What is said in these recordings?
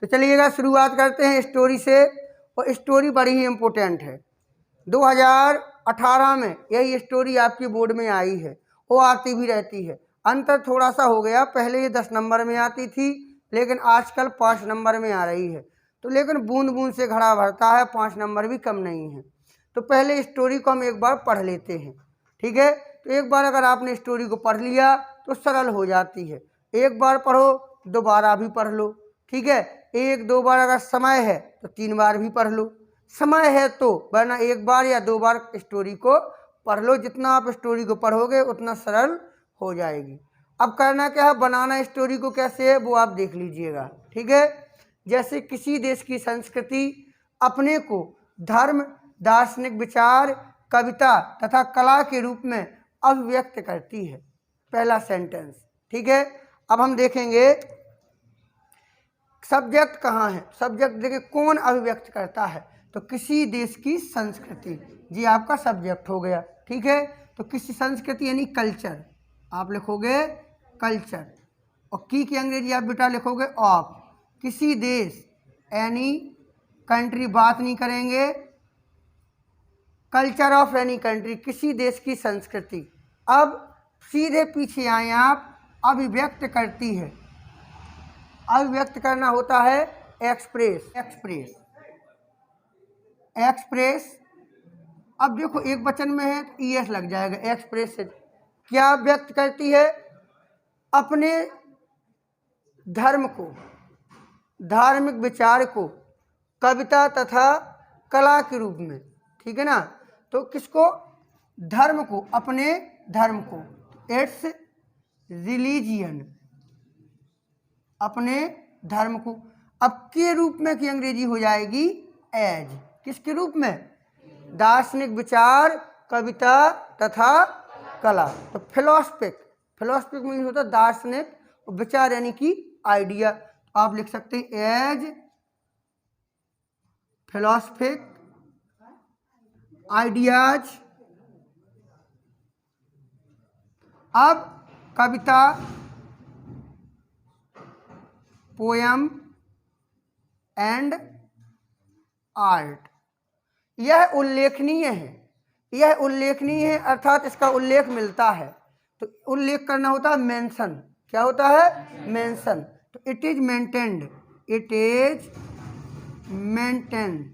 तो चलिएगा शुरुआत करते हैं स्टोरी से। और स्टोरी बड़ी ही इम्पोर्टेंट है। 2018 में यही स्टोरी आपकी बोर्ड में आई है, वो आती भी रहती है। अंतर थोड़ा सा हो गया, पहले ये 10 नंबर में आती थी लेकिन आजकल 5 नंबर में आ रही है। तो लेकिन बूंद बूंद से घड़ा भरता है, 5 नंबर भी कम नहीं है। तो पहले स्टोरी को हम एक बार पढ़ लेते हैं, ठीक है। तो एक बार अगर आपने स्टोरी को पढ़ लिया तो सरल हो जाती है। एक बार पढ़ो, दोबारा भी पढ़ लो, ठीक है। 1-2 बार अगर समय है तो 3 बार भी पढ़ लो, समय है तो, वरना 1 बार या 2 बार स्टोरी को पढ़ लो। जितना आप स्टोरी को पढ़ोगे उतना सरल हो जाएगी। अब करना क्या है, बनाना स्टोरी को कैसे है वो आप देख लीजिएगा, ठीक है। जैसे किसी देश की संस्कृति अपने को धर्म, दार्शनिक विचार, कविता तथा कला के रूप में अभिव्यक्त करती है, पहला सेंटेंस, ठीक है। अब हम देखेंगे सब्जेक्ट कहाँ है। सब्जेक्ट देखिए कौन अभिव्यक्त करता है, तो किसी देश की संस्कृति, जी आपका सब्जेक्ट हो गया, ठीक है। तो किसी संस्कृति यानी कल्चर, आप लिखोगे कल्चर, और की अंग्रेजी आप बेटा लिखोगे ऑफ। किसी देश एनी कंट्री, बात नहीं करेंगे, कल्चर ऑफ एनी कंट्री, किसी देश की संस्कृति। अब सीधे पीछे आए आप, अभिव्यक्त करती है। अभिव्यक्त करना होता है एक्सप्रेस, एक्सप्रेस, एक्सप्रेस। अब देखो एक वचन में है तो ईएस लग जाएगा, एक्सप्रेस से क्या व्यक्त करती है, अपने धर्म को, धार्मिक विचार को कविता तथा कला के रूप में, ठीक है ना। तो किसको, धर्म को, अपने धर्म को, इट्स रिलीजियन, अपने धर्म को। अब के रूप में की अंग्रेजी हो जाएगी एज, किसके रूप में, दार्शनिक विचार, कविता तथा कला। तो फिलोसफिक, फिलोसफिक मीन होता है दार्शनिक, विचार यानी कि आइडिया। तो आप लिख सकते हैं एज फिलोसफिक आइडियाज। अब कविता, पोयम एंड आर्ट, यह उल्लेखनीय है, यह उल्लेखनीय है अर्थात इसका उल्लेख मिलता है। तो उल्लेख करना होता है मेंशन, क्या होता है, मेंशन। तो it is maintained, it is maintained,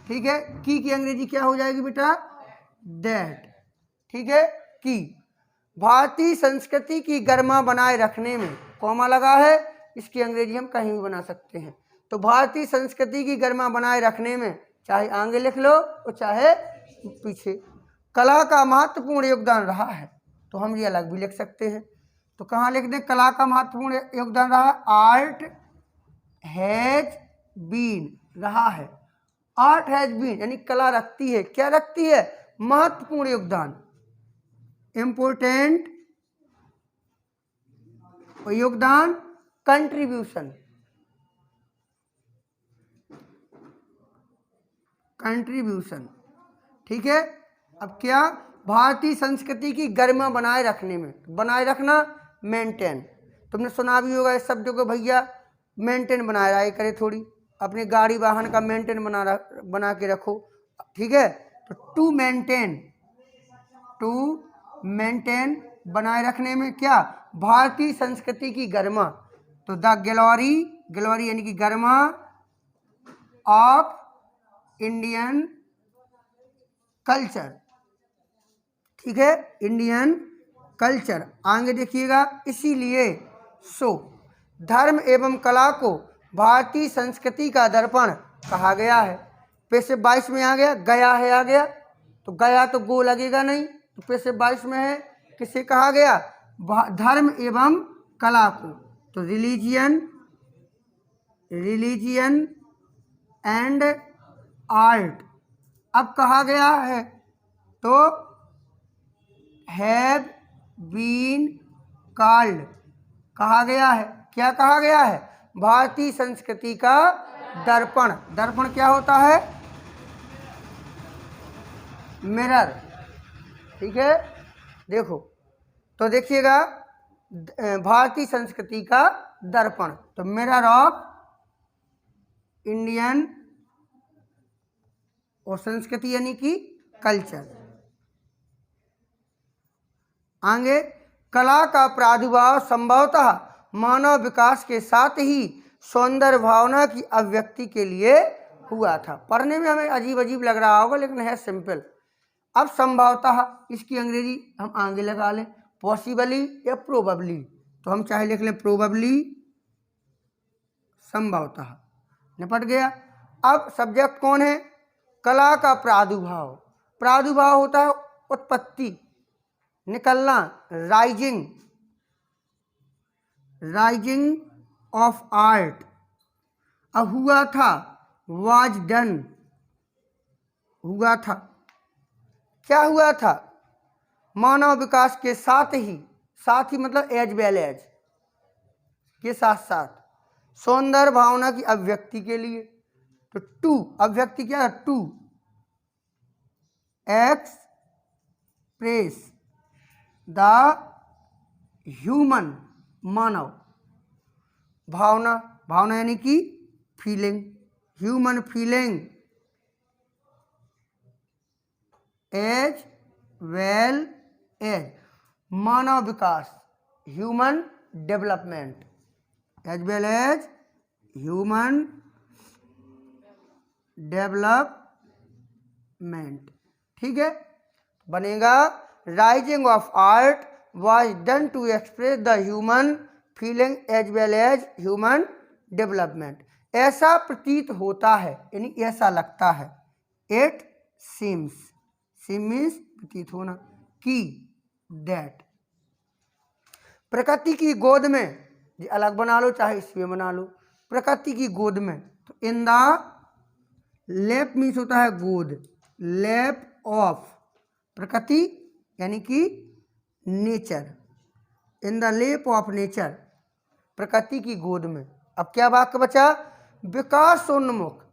ठीक है। की अंग्रेजी क्या हो जाएगी बेटा, दैट, ठीक है। की भारतीय संस्कृति की गरिमा बनाए रखने में, कॉमा लगा है, इसकी अंग्रेजी हम कहीं भी बना सकते हैं। तो भारतीय संस्कृति की गरिमा बनाए रखने में, चाहे आगे लिख लो और चाहे पीछे, कला का महत्वपूर्ण योगदान रहा है। तो हम ये अलग भी लिख सकते हैं। तो कहाँ लिख दें, कला का महत्वपूर्ण योगदान रहा, आर्ट हैज बीन, रहा है, आर्ट हैज बीन यानी कला रखती है, क्या रखती है, महत्वपूर्ण योगदान, इम्पोर्टेंट योगदान, कंट्रीब्यूशन, कंट्रीब्यूशन, ठीक है। अब क्या, भारतीय संस्कृति की गरिमा बनाए रखने में, बनाए रखना मेंटेन, तुमने सुना भी होगा इस शब्द को, भैया मेंटेन बनाए रहा करे, थोड़ी अपने गाड़ी वाहन का मेंटेन बना के रखो, ठीक है। तो टू मेंटेन बनाए रखने में क्या, भारतीय संस्कृति की गरिमा। तो द ग्लोरी, ग्लोरी यानी कि गरिमा ऑफ इंडियन कल्चर, ठीक है, इंडियन कल्चर। आगे देखिएगा, इसीलिए सो धर्म एवं कला को भारतीय संस्कृति का दर्पण कहा गया है। पैसे 22 में आ गया, गया है आ गया, तो गया तो गो लगेगा नहीं, तो पैसे 22 में है, किसे कहा गया, धर्म एवं कला को। तो रिलीजियन, रिलीजियन एंड आर्ट। अब कहा गया है तो हैव बीन कॉल्ड, कहा गया है, क्या कहा गया है, भारतीय संस्कृति का दर्पण। दर्पण क्या होता है, मिरर, ठीक है। देखो तो देखिएगा, भारतीय संस्कृति का दर्पण, तो मिरर ऑफ इंडियन और संस्कृति यानी कि कल्चर। आगे, कला का प्रादुर्भाव संभवतः मानव विकास के साथ ही सौंदर्य भावना की अभिव्यक्ति के लिए हुआ था। पढ़ने में हमें अजीब अजीब लग रहा होगा लेकिन है सिंपल। अब संभवतः इसकी अंग्रेजी हम आगे लगा लें, पॉसिबली या प्रोबेबली, तो हम चाहे लिख लें प्रोबेबली, संभवतः, निपट गया। अब सब्जेक्ट कौन है? कला का प्रादुर्भाव। प्रादुर्भाव होता है उत्पत्ति, निकलना, राइजिंग, राइजिंग ऑफ आर्ट। अब हुआ था, वाज डन, हुआ था। क्या हुआ था? मानव विकास के साथ ही मतलब एज वेल एज, के साथ साथ सौंदर्य भावना की अभिव्यक्ति के लिए। तो टू, अभिव्यक्ति क्या है? टू एक्सप्रेस द ह्यूमन, मानव भावना, भावना यानी कि feeling, human feeling as well as मानव विकास, human development, as well as human development. ठीक है, बनेगा rising of art was done to express the human feeling as well as human development. ऐसा प्रतीत होता है यानी ऐसा लगता है, इट सीम्स, सीम मीन्स प्रतीत होना, कि दैट, प्रकृति की गोद में, ये अलग बना लो चाहे इसमें बना लो, प्रकृति की गोद में, तो इन द लैप मीन्स होता है गोद, लैप ऑफ, प्रकृति यानी कि nature, in the lap of nature, प्रकृति की गोद में। अब क्या वाक्य बचा? विकासोन्मुख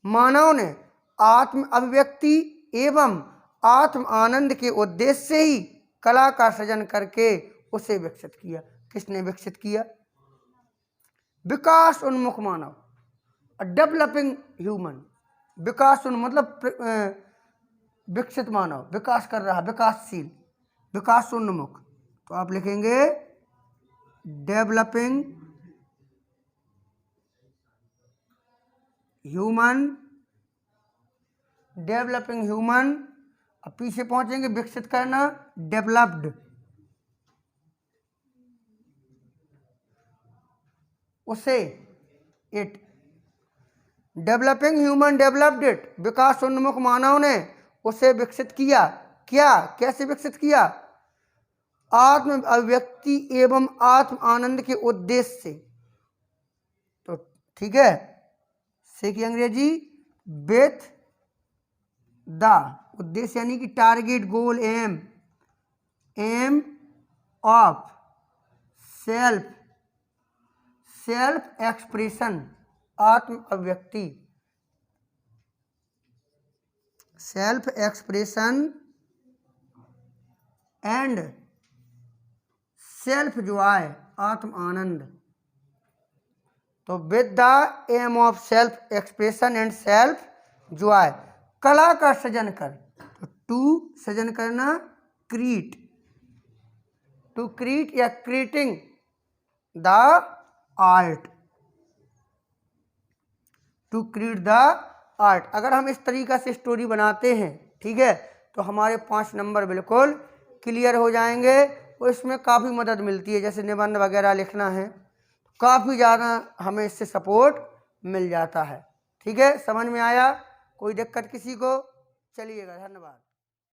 मानव ने आत्म अभिव्यक्ति एवं आत्म आनंद के उद्देश्य से ही कला का सृजन करके उसे विकसित किया। किसने विकसित किया? विकास उन्मुख मानव, डेवलपिंग ह्यूमन, विकास मतलब विकसित मानव, विकास कर रहा, विकासशील, विकासोन्मुख, तो आप लिखेंगे डेवलपिंग ह्यूमन, डेवलपिंग ह्यूमन। अब पीछे पहुंचेंगे, विकसित करना, डेवलप्ड, उसे, it, developing human developed it, विकासोन्मुख मानव ने उसे विकसित किया। क्या? कैसे विकसित किया? आत्म अभिव्यक्ति एवं आत्म आनंद के उद्देश्य से। तो ठीक है, से की अंग्रेजी विथ द, उद्देश्य यानी कि target, goal, aim, aim of self, self expression, आत्म अभिव्यक्ति, self expression and self joy, आत्म आनंद। तो with the aim of self expression and self joy, कला का सृजन कर, तो टू सृजन करना, क्रिएट, टू क्रिएट या creating the art, to create the art. अगर हम इस तरीका से स्टोरी बनाते हैं, ठीक है, तो हमारे 5 नंबर बिल्कुल क्लियर हो जाएंगे। और इसमें काफ़ी मदद मिलती है, जैसे निबंध वगैरह लिखना है, काफ़ी ज़्यादा हमें इससे सपोर्ट मिल जाता है। ठीक है, समझ में आया? कोई दिक्कत किसी को? चलिएगा, धन्यवाद।